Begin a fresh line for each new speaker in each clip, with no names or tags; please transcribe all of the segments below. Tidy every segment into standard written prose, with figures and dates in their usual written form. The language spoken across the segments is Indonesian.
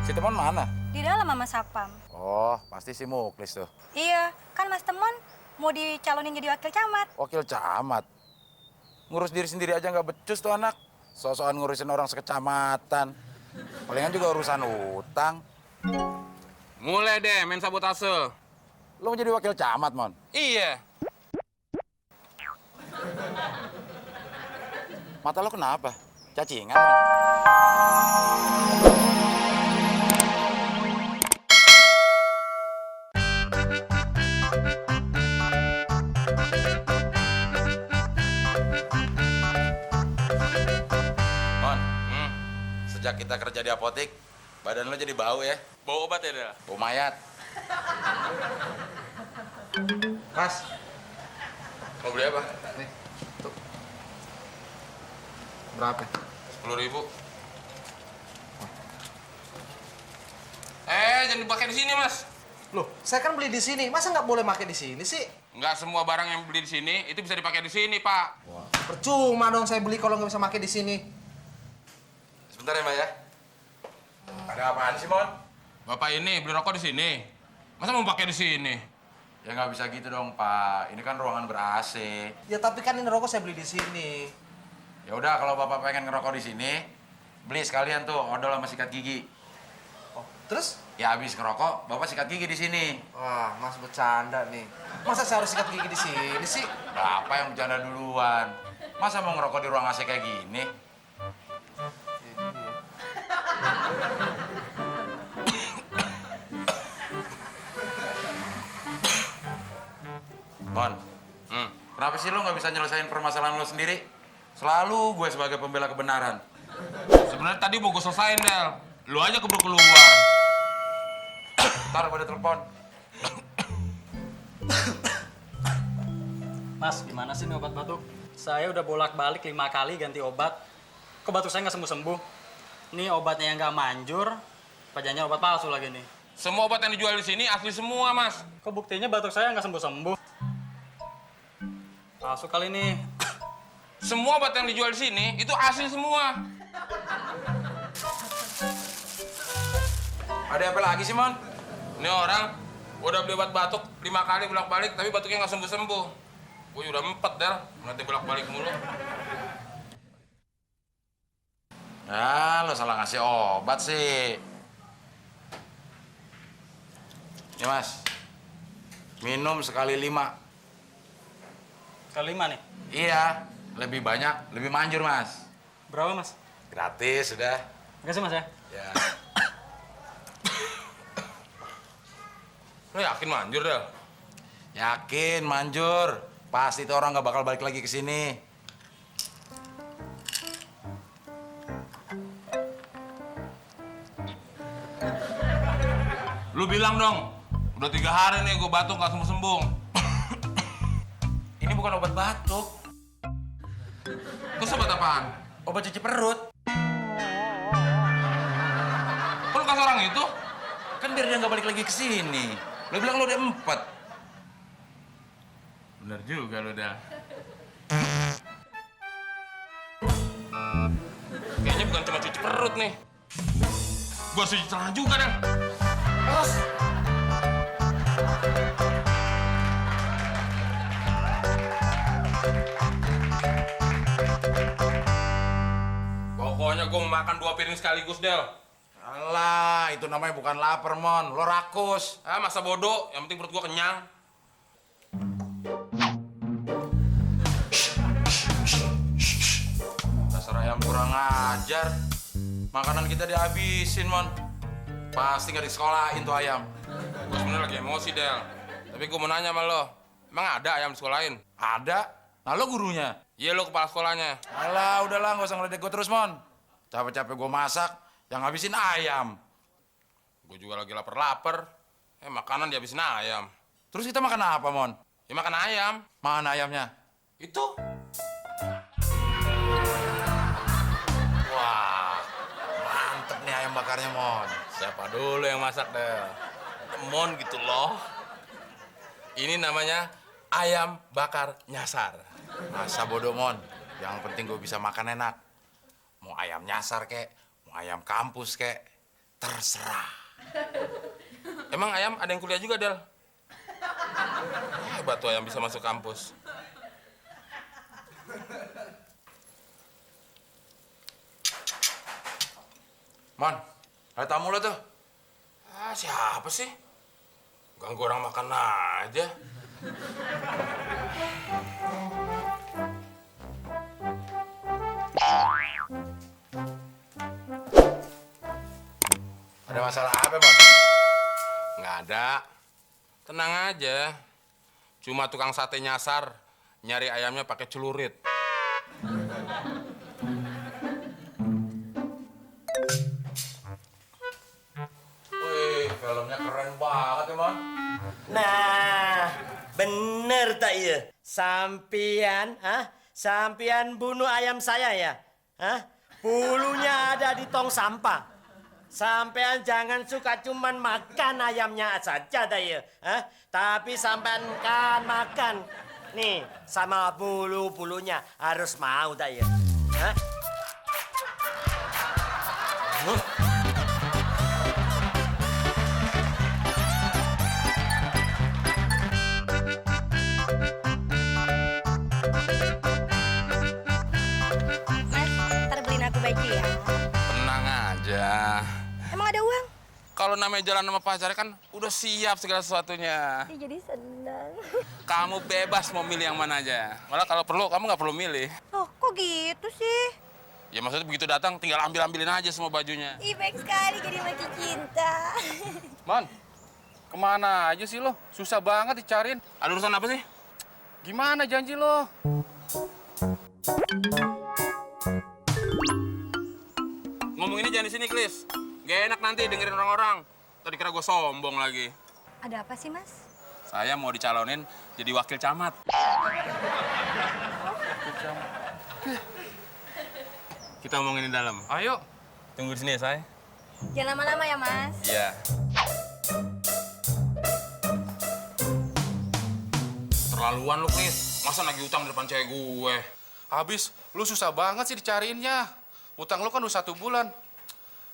Si Temon mana?
Di dalam sama Sapam.
Oh, pasti si Muklis tuh.
Iya, kan Mas Temon mau dicalonin jadi wakil camat.
Wakil camat. Ngurus diri sendiri aja nggak becus tuh anak. So-soan ngurusin orang sekecamatan. Palingan juga urusan utang.
Mulai deh main sabotase.
Lo mau jadi wakil camat, Mon?
Iya.
Mata lo kenapa? Cacingan, Mon? Mon, sejak kita kerja di apotik, badan lo jadi bau ya?
Bawa obat ya, Del?
Bau mayat.
Mas,
Mau beli apa?
nih, tuh. Berapa?
10.000. Jangan dipakai di sini, Mas.
Loh, saya kan beli di sini. Masa nggak boleh pakai di sini sih?
Nggak semua barang yang beli di sini itu bisa dipakai di sini, Pak.
Percuma dong saya beli kalau nggak bisa pakai di sini.
Sebentar ya, Mbak ya. Ada apaan sih, Mon?
Bapak ini beli rokok di sini. Masa mau pakai di sini?
Ya nggak bisa gitu dong, Pak. Ini kan ruangan ber-AC.
Ya tapi kan ini rokok saya beli di sini.
Ya udah, kalau Bapak pengen ngerokok di sini, beli sekalian tuh odol sama sikat gigi.
Oh, terus?
Ya habis ngerokok, Bapak sikat gigi di sini.
Wah, Mas bercanda nih. Masa saya harus sikat gigi di sini sih?
Bapak yang bercanda duluan. Masa mau ngerokok di ruang AC kayak gini? Mon, kenapa sih lo nggak bisa nyelesain permasalahan lo sendiri? Selalu gue sebagai pembela kebenaran.
Sebenarnya tadi mau gue selesain, Del. Lu aja keburu keluar.
Ntar gue ada telepon.
Mas, gimana sih nih obat batuk? Saya udah bolak-balik 5 kali ganti obat. Kok batuk saya nggak sembuh-sembuh? Ini obatnya yang nggak manjur, pajannya obat palsu lagi nih.
Semua obat yang dijual di sini asli semua, Mas.
Kok buktinya batuk saya nggak sembuh-sembuh? Palsu kali nih.
Semua obat yang dijual di sini itu asli semua.
Ada apa lagi sih, Mon?
Ini orang udah beli obat batuk 5 kali bolak-balik, tapi batuknya nggak sembuh-sembuh. Gue udah 4, Del. Nanti bolak-balik mulu.
Ya, lo salah ngasih obat sih. Nih, Mas. Minum sekali 5.
Kali 5 nih.
Iya, lebih banyak, lebih manjur, Mas.
Berapa, Mas?
Gratis, sudah.
Makasih, Mas ya.
Ya.
Lo yakin manjur, Del?
Yakin, manjur. Pasti itu orang nggak bakal balik lagi ke sini.
Lu bilang dong, udah 3 hari nih gue batuk nggak sembuh-sembuh.
Ini bukan obat batuk,
Terus obat apaan?
obat cuci perut.
Kok lu kasih orang itu?
Kan biar dia nggak balik lagi ke sini. Lo bilang lo udah 4.
Bener juga lu, Del. Kayaknya bukan cuma cuci perut nih. Gua harus cuci celana juga, Del. Awas. Pokoknya gua mau makan 2 piring sekaligus, Del.
Alah, itu namanya bukan lapar, Mon. Lo rakus.
Ah, masa bodoh. Yang penting perut gua kenyang.
Dasar ayam kurang ajar. Makanan kita dihabisin, Mon. Pasti nggak disekolahin tuh ayam.
Gua sebenarnya lagi emosi, Del. Tapi gua mau nanya sama lo. Emang ada ayam di sekolahin?
Ada. Nah, lo gurunya.
Iya, lo kepala sekolahnya.
Alah, udahlah, nggak usah ngeledek gue terus, Mon. Capek-capek gue masak, yang habisin ayam.
Gue juga lagi lapar-lapar. Makanan dihabisin ayam.
Terus kita makan apa, Mon?
Ya makan ayam.
Mana ayamnya?
Itu.
Wah, mantep nih ayam bakarnya, Mon.
Siapa dulu yang masak, Del? Mon gitu loh. Ini namanya ayam bakar nyasar.
Masa bodoh, Mon. Yang penting gue bisa makan enak. Mau ayam nyasar kek, mau ayam kampus kek.
terserah. Emang ayam ada yang kuliah juga, Del? Hebat tuh ayam bisa masuk kampus. Mon, ada tamu lo tuh. Ah, siapa sih? Ganggu orang makan aja.
Ada masalah apa, Mon?
Nggak ada. Tenang aja. Cuma tukang sate nyasar, nyari ayamnya pakai celurit.
Wih, filmnya keren banget ya, Mon.
Nah, bener tak iya? Sampian, Sampian bunuh ayam saya ya? Bulunya ada di tong sampah. Sampean jangan suka cuman makan ayamnya saja dah ya. Tapi sampean kan makan. Nih, sama bulu-bulunya harus mau dah ya.
Mas, ntar beliin aku baju ya.
Tenang aja.
Emang ada uang?
Kalau namanya jalan sama pacar kan udah siap segala sesuatunya.
Ih, jadi senang.
Kamu bebas mau milih yang mana aja. Malah kalau perlu kamu nggak perlu milih.
Oh, kok gitu sih?
Ya maksudnya begitu datang tinggal ambilin aja semua bajunya.
Ih, baik sekali jadi makin cinta.
Man, kemana aja sih lo? Susah banget dicariin.
Ada urusan apa sih?
Gimana janji lo?
Ngomong ini jangan di sini, Klis. Gak enak nanti dengerin orang-orang. Tadi kira gue sombong lagi.
Ada apa sih, Mas?
Saya mau dicalonin jadi wakil camat. Kita ngomongin di dalam.
Ayo.
Tunggu di sini ya, say.
Jangan lama-lama ya, Mas.
Iya. Terlaluan lu, Klis. Masa nagih utang di depan cewek gue?
Habis, lu susah banget sih dicariinnya. Utang lu kan udah 1 bulan.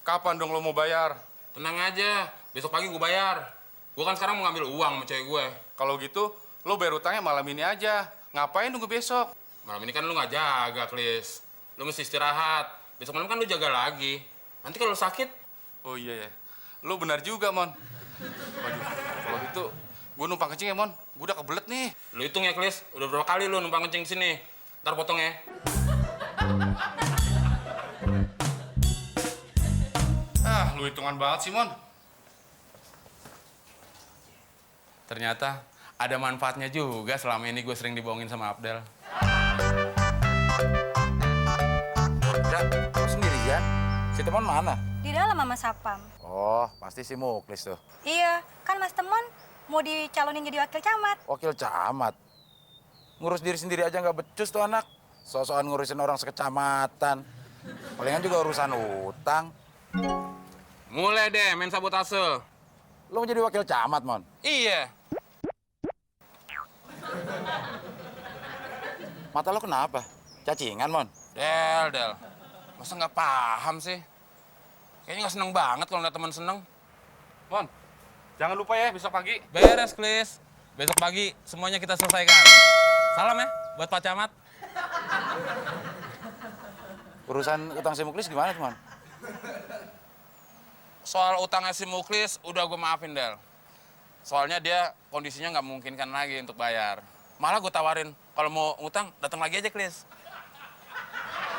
Kapan dong lo mau bayar?
Tenang aja, besok pagi gue bayar. Gue kan sekarang mau ngambil uang sama cewek gue.
Kalau gitu, lo bayar utangnya malam ini aja. Ngapain nunggu besok?
Malam ini kan lu nggak jaga, Klis. Lu mesti istirahat. Besok malam kan lu jaga lagi. Nanti kalau lu sakit,
Oh iya ya. Lo benar juga, Mon. Waduh, kalau gitu, gue numpang kencing ya, Mon. Gue udah kebelet nih.
lu hitung ya, Klis. Udah berapa kali lu numpang kencing di sini? Ntar potong ya.
Lu hitungan banget sih, Mon.
Ternyata ada manfaatnya juga selama ini gue sering dibohongin sama Abdel.
Ya, kamu sendirian? Si teman mana?
Di dalam sama Sapam.
Oh, pasti si Muklis tuh.
Iya, kan Mas Temon mau dicalonin jadi wakil camat.
Wakil camat. Ngurus diri sendiri aja nggak becus tuh anak. So-soan ngurusin orang sekecamatan. Palingan juga urusan utang.
Mulai deh main sabotase.
Lo mau jadi wakil camat, Mon?
Iya.
Mata lo kenapa? Cacingan, Mon?
Del. Masa nggak paham sih? Kayaknya nggak seneng banget kalau ngeliat teman seneng.
Mon, jangan lupa ya besok pagi.
Beres, Klis. Besok pagi semuanya kita selesaikan. Salam ya buat Pak Camat.
Urusan utang si Muklis gimana, Mon?
Soal utangnya si Muklis udah gue maafin, Del. Soalnya dia kondisinya nggak memungkinkan lagi untuk bayar. Malah gue tawarin, kalau mau utang, datang lagi aja, Klis.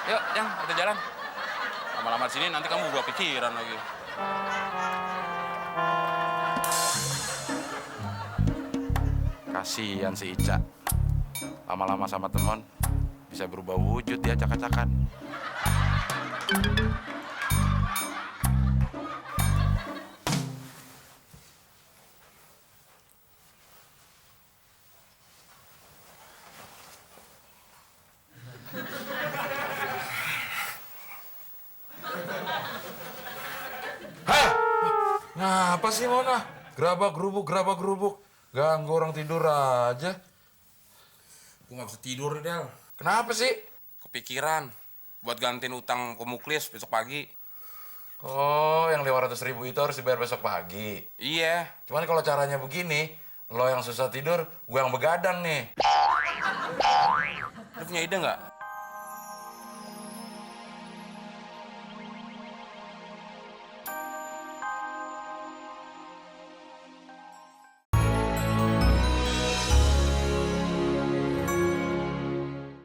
Yuk, Yang, kita jalan. Lama-lama di sini nanti kamu berubah pikiran lagi.
Kasihan si Ica. Lama-lama sama temen, bisa berubah wujud dia acak-acakan.
Ngapa sih Mona? Gerabak gerubuk. Ganggu orang tidur aja.
Gue nggak bisa tidur, Del.
Kenapa sih?
Kepikiran buat gantiin utang ke Muklis besok pagi.
Oh, yang 500.000 itu harus dibayar besok pagi.
Iya.
Cuman kalau caranya begini, lo yang susah tidur, gue yang begadang nih.
Lu punya ide nggak?